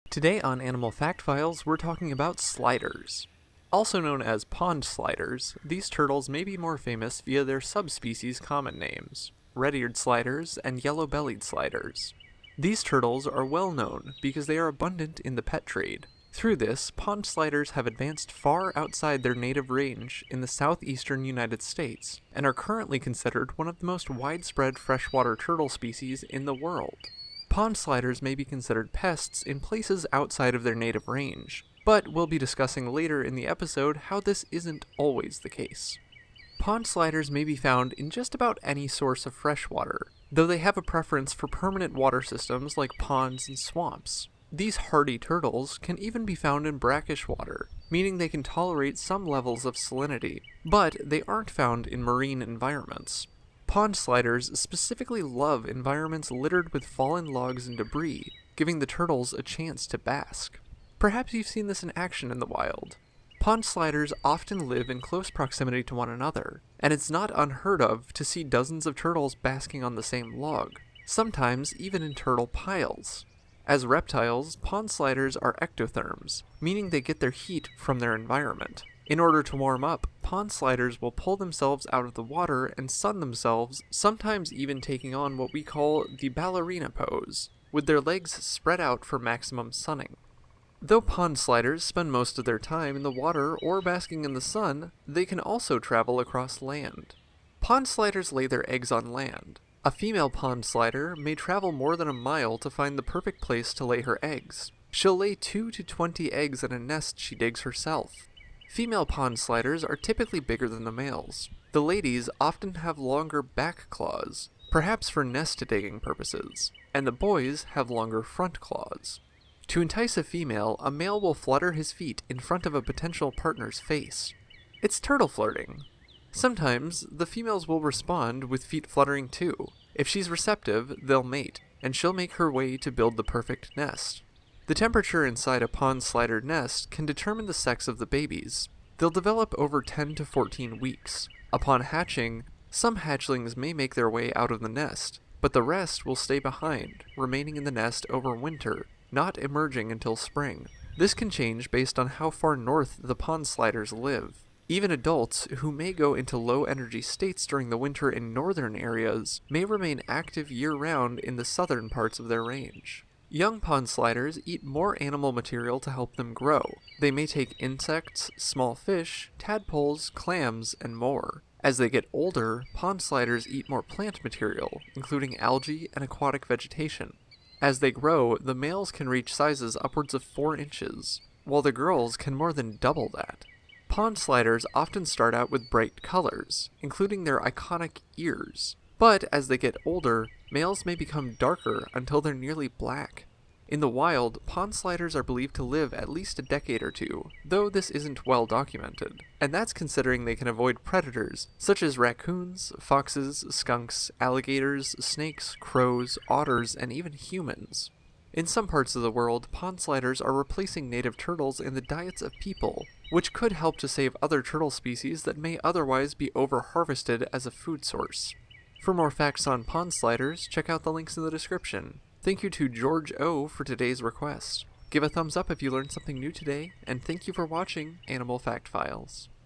Today on Animal Fact Files, we're talking about sliders. Also known as pond sliders, these turtles may be more famous via their subspecies common names, red-eared sliders and yellow-bellied sliders. These turtles are well known because they are abundant in the pet trade. Through this, pond sliders have advanced far outside their native range in the southeastern United States, and are currently considered one of the most widespread freshwater turtle species in the world. Pond sliders may be considered pests in places outside of their native range, but we'll be discussing later in the episode how this isn't always the case. Pond sliders may be found in just about any source of freshwater, though they have a preference for permanent water systems like ponds and swamps. These hardy turtles can even be found in brackish water, meaning they can tolerate some levels of salinity, but they aren't found in marine environments. Pond sliders specifically love environments littered with fallen logs and debris, giving the turtles a chance to bask. Perhaps you've seen this in action in the wild. Pond sliders often live in close proximity to one another, and it's not unheard of to see dozens of turtles basking on the same log, sometimes even in turtle piles. As reptiles, pond sliders are ectotherms, meaning they get their heat from their environment. In order to warm up, pond sliders will pull themselves out of the water and sun themselves, sometimes even taking on what we call the ballerina pose, with their legs spread out for maximum sunning. Though pond sliders spend most of their time in the water or basking in the sun, they can also travel across land. Pond sliders lay their eggs on land. A female pond slider may travel more than a mile to find the perfect place to lay her eggs. She'll lay 2 to 20 eggs in a nest she digs herself. Female pond sliders are typically bigger than the males. The ladies often have longer back claws, perhaps for nest digging purposes, and the boys have longer front claws. To entice a female, a male will flutter his feet in front of a potential partner's face. It's turtle flirting. Sometimes, the females will respond with feet fluttering too. If she's receptive, they'll mate, and she'll make her way to build the perfect nest. The temperature inside a pond slider nest can determine the sex of the babies. They'll develop over 10 to 14 weeks. Upon hatching, some hatchlings may make their way out of the nest, but the rest will stay behind, remaining in the nest over winter, not emerging until spring. This can change based on how far north the pond sliders live. Even adults, who may go into low-energy states during the winter in northern areas, may remain active year-round in the southern parts of their range. Young pond sliders eat more animal material to help them grow. They may take insects, small fish, tadpoles, clams, and more. As they get older, pond sliders eat more plant material, including algae and aquatic vegetation. As they grow, the males can reach sizes upwards of 4 inches, while the girls can more than double that. Pond sliders often start out with bright colors, including their iconic ears. But as they get older, males may become darker until they're nearly black. In the wild, pond sliders are believed to live at least a decade or two, though this isn't well documented, and that's considering they can avoid predators such as raccoons, foxes, skunks, alligators, snakes, crows, otters, and even humans. In some parts of the world, pond sliders are replacing native turtles in the diets of people, which could help to save other turtle species that may otherwise be over-harvested as a food source. For more facts on pond sliders, check out the links in the description. Thank you to George O for today's request. Give a thumbs up if you learned something new today, and thank you for watching Animal Fact Files.